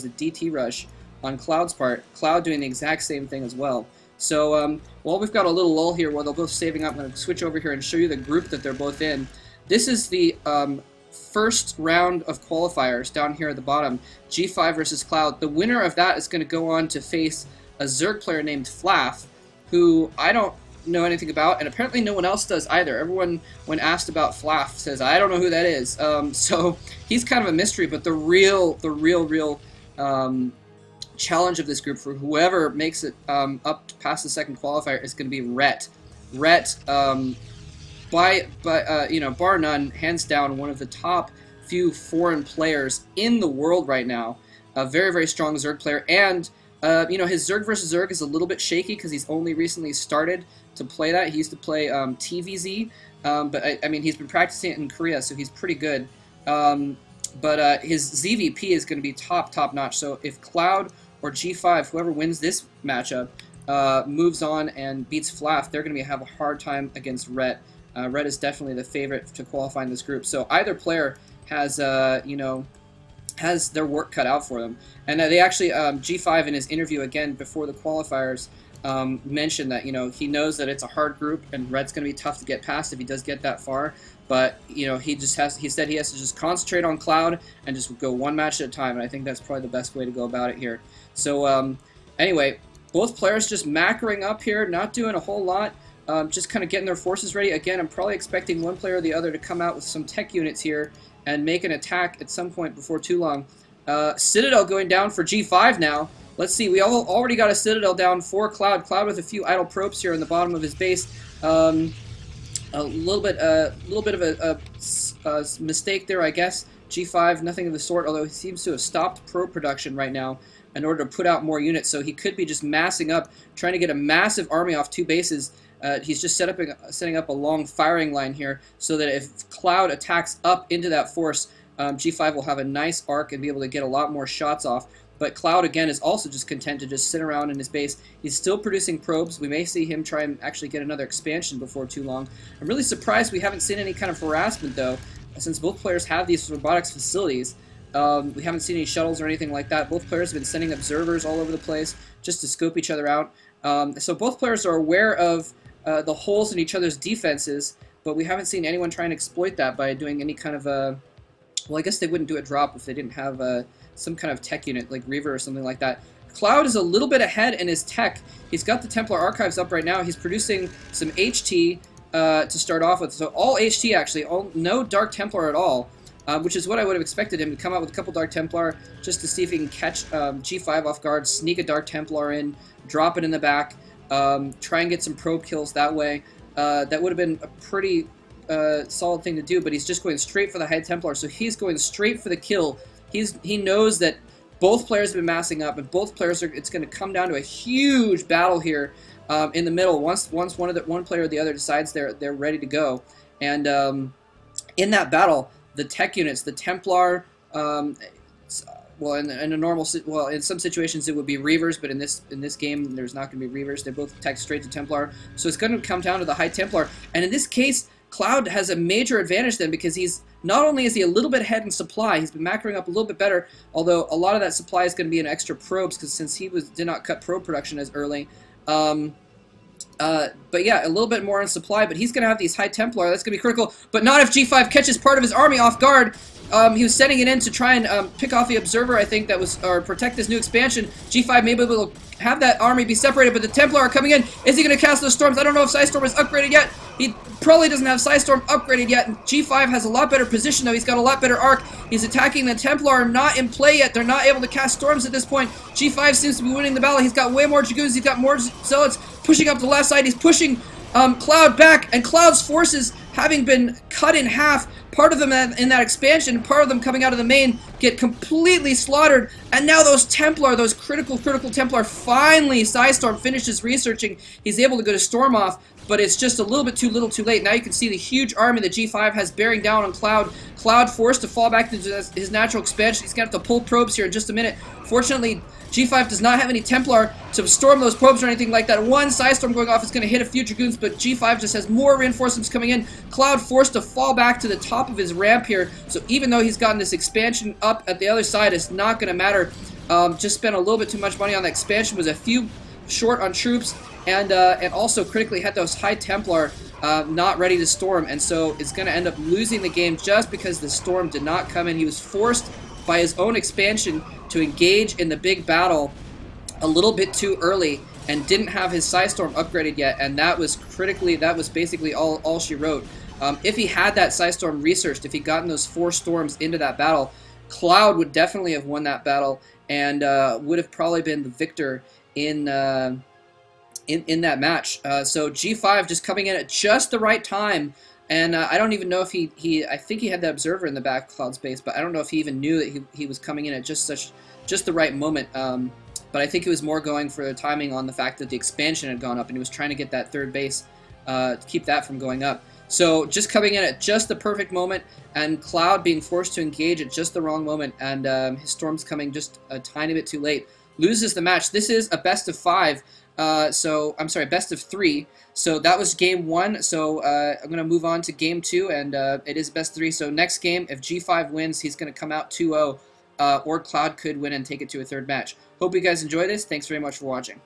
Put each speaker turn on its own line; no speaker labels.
a DT rush on Cloud's part. Cloud doing the exact same thing as well. So while we've got a little lull here while they're both saving up, I'm going to switch over here and show you the group that they're both in. This is the first round of qualifiers down here at the bottom, G5 versus Cloud. The winner of that is going to go on to face a Zerg player named Flaff, who I don't know anything about, and apparently no one else does either. Everyone, when asked about Flaff, says, I don't know who that is. So he's kind of a mystery, but the real challenge of this group for whoever makes it up past the second qualifier is going to be Rhett. Rhett, bar none, hands down, one of the top few foreign players in the world right now. A very, very strong Zerg player, and his Zerg versus Zerg is a little bit shaky because he's only recently started to play that. He used to play TVZ, but I mean, he's been practicing it in Korea, so he's pretty good. But his ZVP is going to be top notch. So if Cloud or G5, whoever wins this matchup, moves on and beats Flaff, they're going to have a hard time against Rhett. Rhett is definitely the favorite to qualify in this group. So either player has, has their work cut out for them. And they actually, G5 in his interview again before the qualifiers, mentioned that, he knows that it's a hard group and Rhett's going to be tough to get past if he does get that far. But, he said he has to just concentrate on Cloud and just go one match at a time. And I think that's probably the best way to go about it here. So, anyway, both players just macroing up here, not doing a whole lot. Just kind of getting their forces ready. Again, I'm probably expecting one player or the other to come out with some tech units here and make an attack at some point before too long. Citadel going down for G5 now. Let's see, we already got a Citadel down for Cloud. Cloud with a few idle probes here in the bottom of his base. A little bit of a mistake there, I guess. G5, nothing of the sort, although he seems to have stopped probe production right now in order to put out more units. So he could be just massing up, trying to get a massive army off two bases. He's just setting up a long firing line here so that if Cloud attacks up into that force, G5 will have a nice arc and be able to get a lot more shots off. But Cloud, again, is also just content to just sit around in his base. He's still producing probes. We may see him try and actually get another expansion before too long. I'm really surprised we haven't seen any kind of harassment, though, since both players have these robotics facilities. We haven't seen any shuttles or anything like that. Both players have been sending observers all over the place just to scope each other out. So both players are aware of the holes in each other's defenses, but we haven't seen anyone try and exploit that by doing any kind of well, I guess they wouldn't do a drop if they didn't have some kind of tech unit like Reaver or something like that. Cloud is a little bit ahead in his tech. He's got the Templar Archives up right now. He's producing some HT to start off with. So all HT actually, no Dark Templar at all, which is what I would have expected him to come out with a couple Dark Templar just to see if he can catch G5 off guard, sneak a Dark Templar in, drop it in the back, try and get some probe kills that way. That would have been a pretty solid thing to do, but he's just going straight for the High Templar, so he's going straight for the kill. He knows that both players have been massing up, and both players are. It's going to come down to a huge battle here in the middle. Once one player or the other decides they're ready to go, and in that battle, the tech units, the Templar, well, in a normal, well, in some situations it would be Reavers, but in this game there's not going to be Reavers. They both attack straight to Templar, so it's going to come down to the High Templar, and in this case, Cloud has a major advantage then because he's not only is he a little bit ahead in supply, he's been macroing up a little bit better, although a lot of that supply is going to be in extra probes because since he did not cut probe production as early. But yeah, a little bit more in supply, but he's going to have these High Templar. That's going to be critical, but not if G5 catches part of his army off guard. He was sending it in to try and pick off the Observer, I think, or protect this new expansion. G5 may be able to have that army be separated, but the Templar are coming in. Is he going to cast those storms? I don't know if Psystorm is upgraded yet. He probably doesn't have Psystorm upgraded yet. And G5 has a lot better position, though. He's got a lot better arc. He's attacking the Templar, not in play yet. They're not able to cast storms at this point. G5 seems to be winning the battle. He's got way more Dragoons. He's got more Zealots pushing up the left side. He's pushing Cloud back, and Cloud's forces, having been cut in half, part of them in that expansion, part of them coming out of the main, get completely slaughtered. And now those Templar, those critical Templar, finally Psystorm finishes researching. He's able to go to Storm off, but it's just a little bit too late. Now you can see the huge army that G5 has bearing down on Cloud. Cloud forced to fall back into his natural expansion. He's going to have to pull probes here in just a minute. Fortunately, G5 does not have any Templar to storm those probes or anything like that. One Psystorm going off is going to hit a few Dragoons, but G5 just has more reinforcements coming in. Cloud forced to fall back to the top of his ramp here, so even though he's gotten this expansion up at the other side, it's not going to matter. just spent a little bit too much money on the expansion, was a few short on troops, and also critically had those High Templar not ready to storm, and so is going to end up losing the game just because the storm did not come in. He was forced by his own expansion to engage in the big battle a little bit too early and didn't have his Psystorm upgraded yet, and that was basically all she wrote. If he had that Psystorm researched, if he'd gotten those 4 storms into that battle, Cloud would definitely have won that battle and would have probably been the victor in that match. So G5 just coming in at just the right time, and I don't even know if I think he had the observer in the back of Cloud's base, but I don't know if he even knew that he was coming in at just the right moment. But I think he was more going for the timing on the fact that the expansion had gone up, and he was trying to get that 3rd base to keep that from going up. So just coming in at just the perfect moment, and Cloud being forced to engage at just the wrong moment, and his storms coming just a tiny bit too late, loses the match. This is a best of 5. I'm sorry, best of 3. So that was game 1. So I'm going to move on to game 2, and it is best 3. So next game, if G5 wins, he's going to come out 2-0, or Cloud could win and take it to a 3rd match. Hope you guys enjoy this. Thanks very much for watching.